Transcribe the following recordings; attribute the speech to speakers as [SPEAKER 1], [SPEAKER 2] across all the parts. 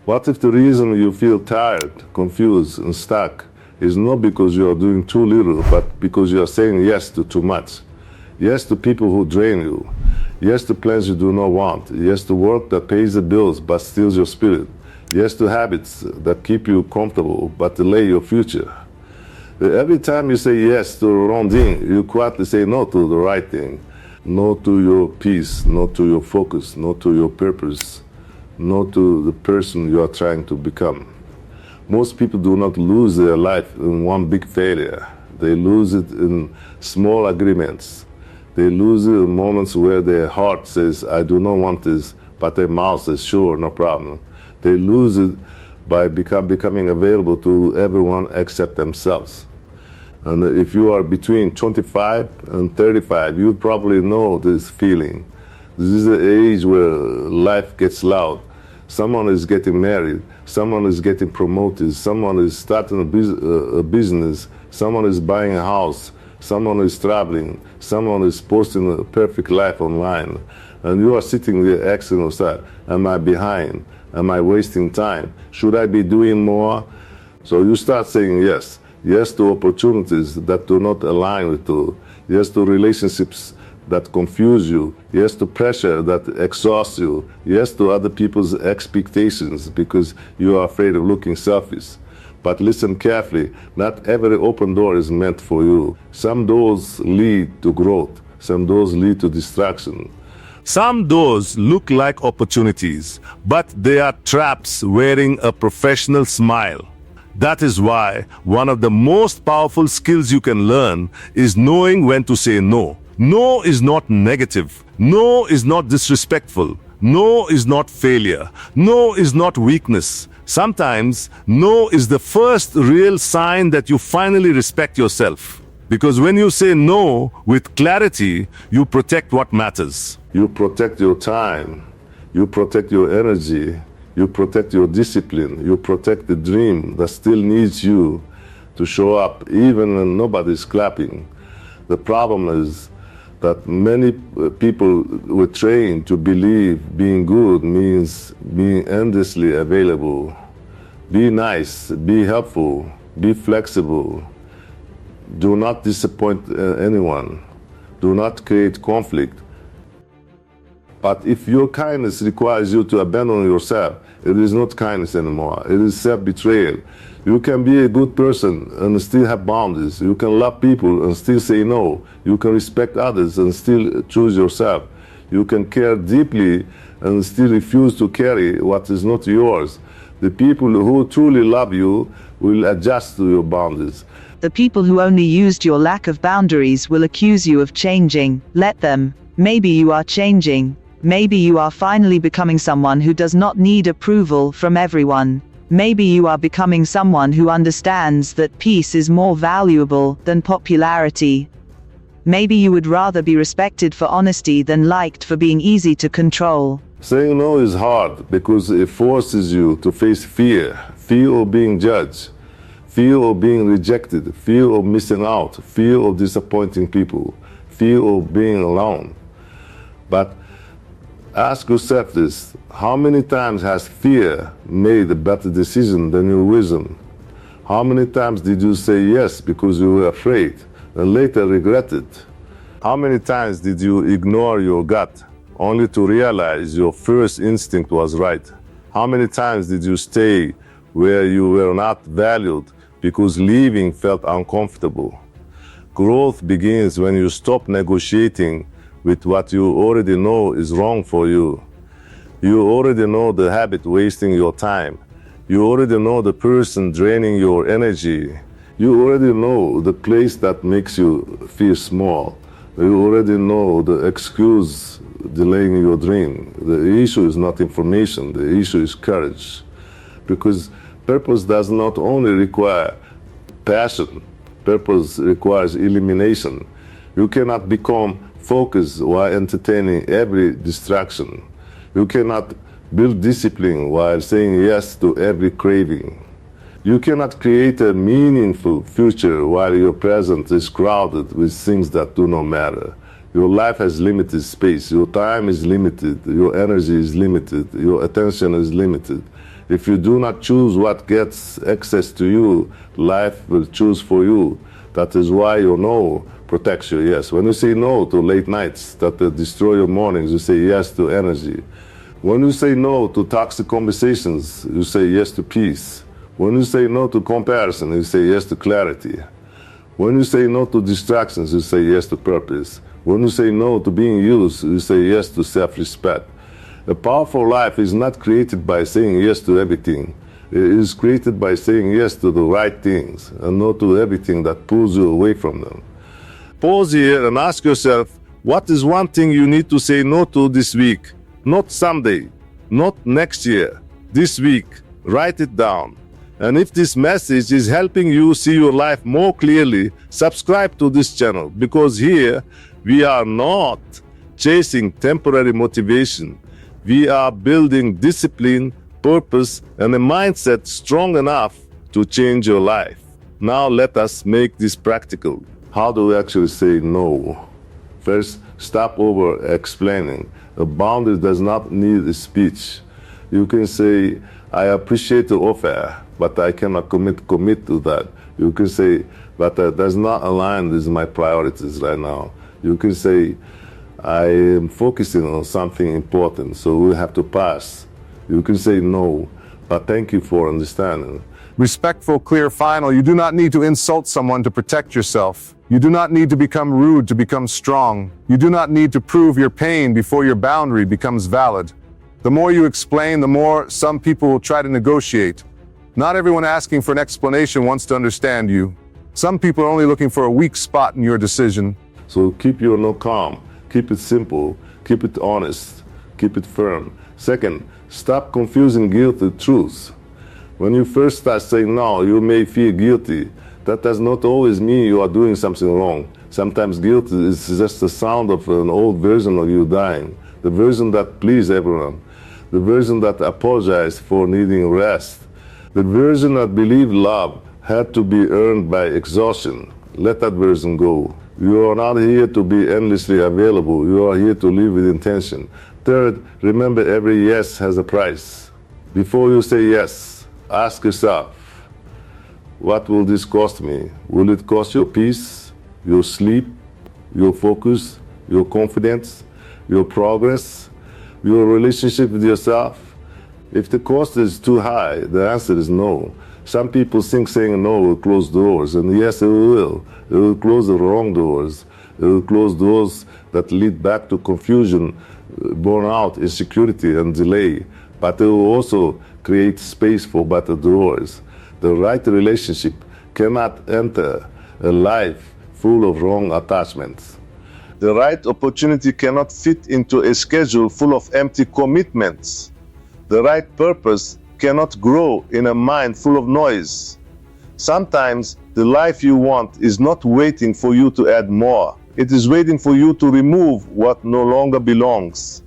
[SPEAKER 1] What if the reason you feel tired, confused, and stuck is not because you are doing too little, but because you are saying yes to too much? Yes to people who drain you. Yes to plans you do not want. Yes to work that pays the bills but steals your spirit. Yes to habits that keep you comfortable but delay your future. Every time you say yes to the wrong thing, you quietly say no to the right thing. No to your peace, no to your focus, no to your purpose, no to the person you are trying to become. Most people do not lose their life in one big failure. They lose it in small agreements. They lose it in moments where their heart says, I do not want this, but their mouth says, sure, no problem. They lose it by becoming available to everyone except themselves. And if you are between 25 and 35, you probably know this feeling. This is the age where life gets loud. Someone is getting married, someone is getting promoted, someone is starting a business, someone is buying a house, someone is traveling, someone is posting a perfect life online. And you are sitting there asking yourself, am I behind? Am I wasting time? Should I be doing more? So you start saying yes. Yes to opportunities that do not align with you. Yes to relationships that confuse you. Yes to pressure that exhausts you. Yes to other people's expectations because you are afraid of looking selfish. But listen carefully, not every open door is meant for you. Some doors lead to growth. Some doors lead to distraction. Some doors look like opportunities, but they are traps wearing a professional smile. That is why one of the most powerful skills you can learn is knowing when to say no. No is not negative. No is not disrespectful. No is not failure. No is not weakness. Sometimes, no is the first real sign that you finally respect yourself. Because when you say no with clarity, you protect what matters. You protect your time. You protect your energy. You protect your discipline. You protect the dream that still needs you to show up even when nobody's clapping. The problem is that many people were trained to believe being good means being endlessly available. Be nice, be helpful, be flexible. Do not disappoint anyone. Do not create conflict. But if your kindness requires you to abandon yourself, it is not kindness anymore. It is self-betrayal. You can be a good person and still have boundaries. You can love people and still say no. You can respect others and still choose yourself. You can care deeply and still refuse to carry what is not yours. The people who truly love you will adjust to your boundaries.
[SPEAKER 2] The people who only used your lack of boundaries will accuse you of changing. Let them. Maybe you are changing. Maybe you are finally becoming someone who does not need approval from everyone. Maybe you are becoming someone who understands that peace is more valuable than popularity. Maybe you would rather be respected for honesty than liked for being easy to control.
[SPEAKER 1] Saying no is hard because it forces you to face fear. Fear of being judged. Fear of being rejected. Fear of missing out. Fear of disappointing people. Fear of being alone. But ask yourself this, how many times has fear made a better decision than your wisdom? How many times did you say yes because you were afraid and later regret it? How many times did you ignore your gut only to realize your first instinct was right? How many times did you stay where you were not valued because leaving felt uncomfortable? Growth begins when you stop negotiating with what you already know is wrong for you. You already know the habit wasting your time. You already know the person draining your energy. You already know the place that makes you feel small. You already know the excuse delaying your dream. The issue is not information, the issue is courage. Because purpose does not only require passion, purpose requires elimination. You cannot become focused while entertaining every distraction. You cannot build discipline while saying yes to every craving. You cannot create a meaningful future while your present is crowded with things that do not matter. Your life has limited space, your time is limited, your energy is limited, your attention is limited. If you do not choose what gets access to you, life will choose for you. That is why your no protects you, yes. When you say no to late nights that destroy your mornings, you say yes to energy. When you say no to toxic conversations, you say yes to peace. When you say no to comparison, you say yes to clarity. When you say no to distractions, you say yes to purpose. When you say no to being used, you say yes to self-respect. A powerful life is not created by saying yes to everything. It is created by saying yes to the right things and no to everything that pulls you away from them. Pause here and ask yourself, what is one thing you need to say no to this week? Not someday, not next year, this week. Write it down. And if this message is helping you see your life more clearly, subscribe to this channel, because here we are not chasing temporary motivation. We are building discipline, purpose, and a mindset strong enough to change your life. Now let us make this practical. How do we actually say no? First, stop over explaining. A boundary does not need a speech. You can say, I appreciate the offer, but I cannot commit to that. You can say, but that does not align with my priorities right now. You can say, I am focusing on something important, so we have to pass. You can say no, but thank you for understanding.
[SPEAKER 3] Respectful, clear, final. You do not need to insult someone to protect yourself. You do not need to become rude to become strong. You do not need to prove your pain before your boundary becomes valid. The more you explain, the more some people will try to negotiate. Not everyone asking for an explanation wants to understand you. Some people are only looking for a weak spot in your decision.
[SPEAKER 1] So keep your no calm. Keep it simple, keep it honest, keep it firm. Second, stop confusing guilt with truth. When you first start saying no, you may feel guilty. That does not always mean you are doing something wrong. Sometimes guilt is just the sound of an old version of you dying, the version that pleased everyone, the version that apologized for needing rest, the version that believed love had to be earned by exhaustion. Let that version go. You are not here to be endlessly available. You are here to live with intention. Third, remember every yes has a price. Before you say yes, ask yourself, what will this cost me? Will it cost your peace, your sleep, your focus, your confidence, your progress, your relationship with yourself? If the cost is too high, the answer is no. Some people think saying no will close doors, and yes, it will. It will close the wrong doors. It will close doors that lead back to confusion, burnout, insecurity, and delay. But it will also create space for better doors. The right relationship cannot enter a life full of wrong attachments. The right opportunity cannot fit into a schedule full of empty commitments. The right purpose cannot grow in a mind full of noise. Sometimes the life you want is not waiting for you to add more. It is waiting for you to remove what no longer belongs.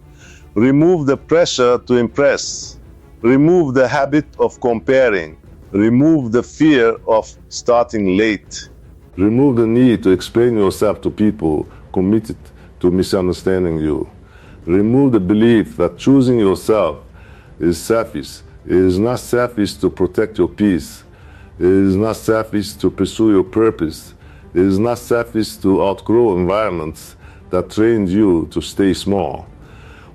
[SPEAKER 1] Remove the pressure to impress. Remove the habit of comparing. Remove the fear of starting late. Remove the need to explain yourself to people committed to misunderstanding you. Remove the belief that choosing yourself is selfish. It is not selfish to protect your peace. It is not selfish to pursue your purpose. It is not selfish to outgrow environments that trained you to stay small.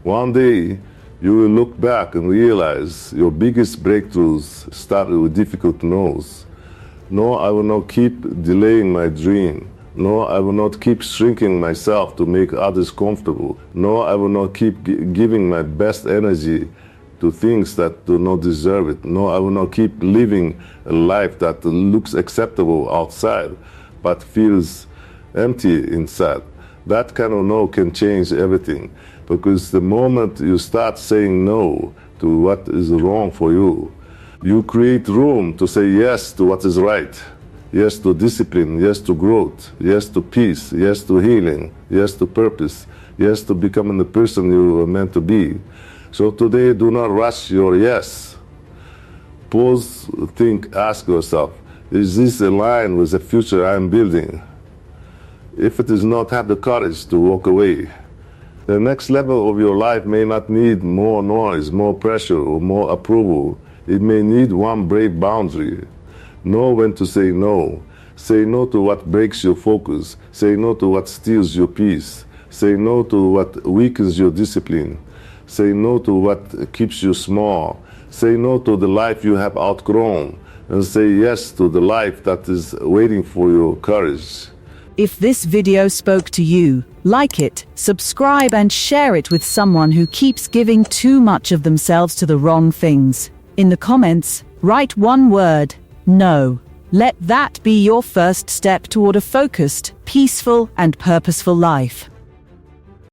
[SPEAKER 1] One day, you will look back and realize your biggest breakthroughs started with difficult no's. No, I will not keep delaying my dream. No, I will not keep shrinking myself to make others comfortable. No, I will not keep giving my best energy to things that do not deserve it. No, I will not keep living a life that looks acceptable outside, but feels empty inside. That kind of no can change everything, because the moment you start saying no to what is wrong for you, you create room to say yes to what is right. Yes to discipline, yes to growth, yes to peace, yes to healing, yes to purpose, yes to becoming the person you are meant to be. So today, do not rush your yes. Pause, think, ask yourself, is this aligned with the future I am building? If it is not, have the courage to walk away. The next level of your life may not need more noise, more pressure, or more approval. It may need one brave boundary. Know when to say no. Say no to what breaks your focus. Say no to what steals your peace. Say no to what weakens your discipline. Say no to what keeps you small. Say no to the life you have outgrown. And say yes to the life that is waiting for your courage.
[SPEAKER 4] If this video spoke to you, like it, subscribe and share it with someone who keeps giving too much of themselves to the wrong things. In the comments, write one word: no. Let that be your first step toward a focused, peaceful, and purposeful life.